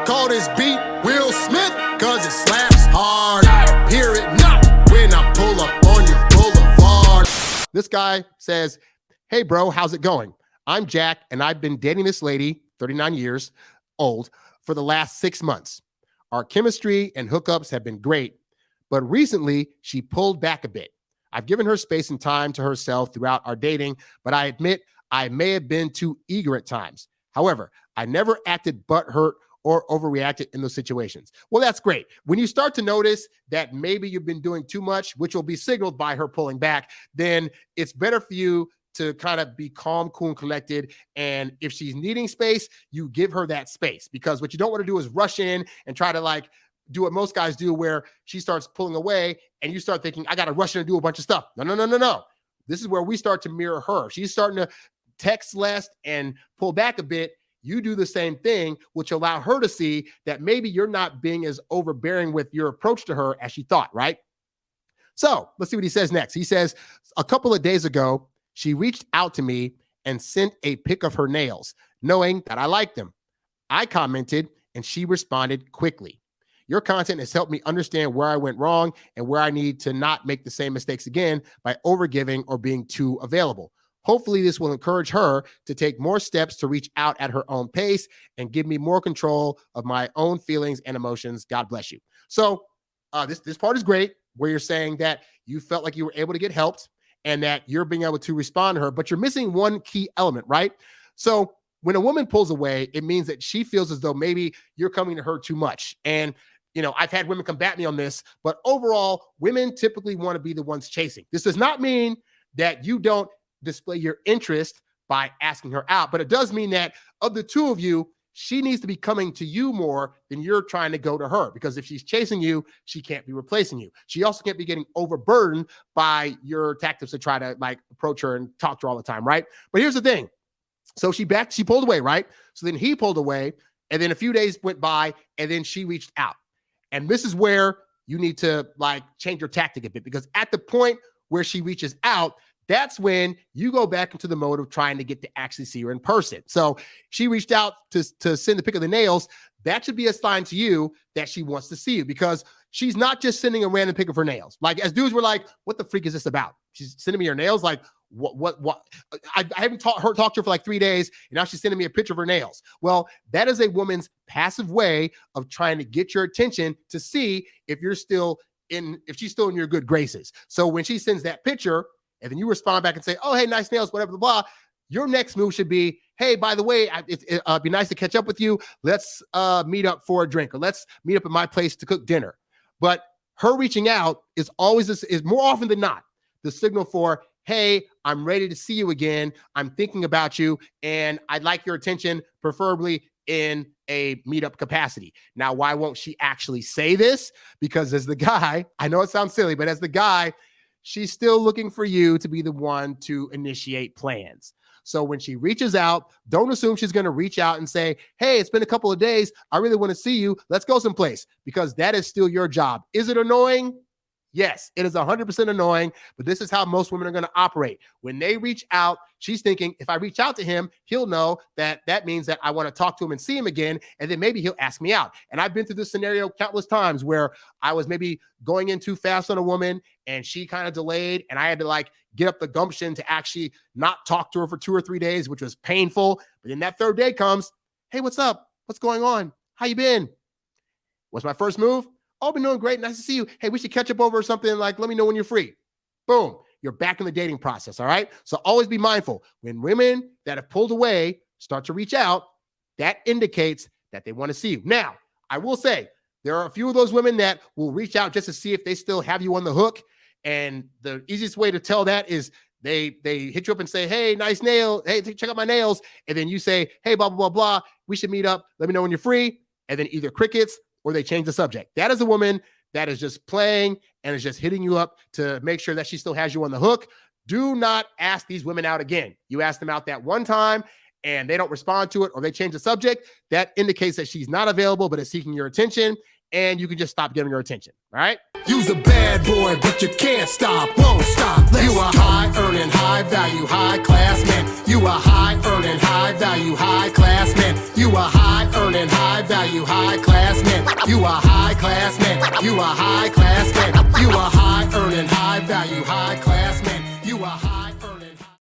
call this beat Will Smith, cause it slaps hard. Hear it not when I pull up on your boulevard. This guy says, hey bro, how's it going? I'm Jack and I've been dating this lady, 39 years old, for the last 6 months. Our chemistry and hookups have been great, but recently she pulled back a bit. I've given her space and time to herself throughout our dating, but I admit I may have been too eager at times. However, I never acted butthurt or overreacted in those situations. Well, that's great. When you start to notice that maybe you've been doing too much, which will be signaled by her pulling back, then it's better for you to kind of be calm, cool, and collected. And if she's needing space, you give her that space, because what you don't want to do is rush in and try to like do what most guys do, where she starts pulling away and you start thinking, I got to rush in and do a bunch of stuff. No. This is where we start to mirror her. She's starting to text less and pull back a bit. You do the same thing, which allow her to see that maybe you're not being as overbearing with your approach to her as she thought, right? So let's see what he says next. He says, a couple of days ago, she reached out to me and sent a pic of her nails, knowing that I liked them. I commented and she responded quickly. Your content has helped me understand where I went wrong and where I need to not make the same mistakes again by overgiving or being too available. Hopefully this will encourage her to take more steps to reach out at her own pace and give me more control of my own feelings and emotions. God bless you. So this part is great, where you're saying that you felt like you were able to get helped and that you're being able to respond to her, but you're missing one key element, right? So when a woman pulls away, it means that she feels as though maybe you're coming to her too much. And you know, I've had women combat me on this, but overall, women typically want to be the ones chasing. This does not mean that you don't display your interest by asking her out, but it does mean that of the two of you, she needs to be coming to you more than you're trying to go to her, because if she's chasing you, she can't be replacing you. She also can't be getting overburdened by your tactics to try to like approach her and talk to her all the time, right? But here's the thing. So she pulled away, right? So then he pulled away, and then a few days went by, and then she reached out. And this is where you need to like change your tactic a bit, because at the point where she reaches out, that's when you go back into the mode of trying to get to actually see her in person. So she reached out to send the pic of the nails. That should be a sign to you that she wants to see you, because she's not just sending a random pic of her nails. Like, as dudes were like, what the freak is this about? She's sending me her nails. Like, what? I haven't talked to her for like 3 days, and now she's sending me a picture of her nails. Well, that is a woman's passive way of trying to get your attention to see if she's still in your good graces. So when she sends that picture, and then you respond back and say, oh, hey, nice nails, whatever, blah, blah. Your next move should be, hey, by the way, it'd be nice to catch up with you. Let's meet up for a drink, or let's meet up at my place to cook dinner. But her reaching out is more often than not the signal for, hey, I'm ready to see you again. I'm thinking about you, and I'd like your attention, preferably in a meetup capacity. Now, why won't she actually say this? Because as the guy, I know it sounds silly, but as the guy, she's still looking for you to be the one to initiate plans. So when she reaches out, don't assume she's going to reach out and say, hey, it's been a couple of days. I really want to see you. Let's go someplace, because that is still your job. Is it annoying? Yes, it is 100% annoying, but this is how most women are going to operate. When they reach out, she's thinking, if I reach out to him, he'll know that means that I want to talk to him and see him again, and then maybe he'll ask me out. And I've been through this scenario countless times where I was maybe going in too fast on a woman, and she kind of delayed, and I had to like get up the gumption to actually not talk to her for 2 or 3 days, which was painful. But then that third day comes, hey, what's up? What's going on? How you been? What's my first move? Oh, been doing great. Nice to see you. Hey, we should catch up over or something. Like, let me know when you're free. Boom. You're back in the dating process. All right. So always be mindful. When women that have pulled away start to reach out, that indicates that they want to see you. Now, I will say there are a few of those women that will reach out just to see if they still have you on the hook. And the easiest way to tell that is they hit you up and say, hey, nice nail. Hey, check out my nails. And then you say, hey, blah, blah, blah, blah. We should meet up. Let me know when you're free. And then either crickets or they change the subject. That is a woman that is just playing and is just hitting you up to make sure that she still has you on the hook. Do not ask these women out again. You ask them out that one time and they don't respond to it, or they change the subject. That indicates that she's not available, but is seeking your attention, and you can just stop giving her attention. All right. You's a bad boy, but you can't stop, won't stop. You a high earning, high value, high class man. You a high earning, high value, high class man. You a high earning, high value, high class man. You a high class man. You a high class man. You a high earning, high value, high class man. You a high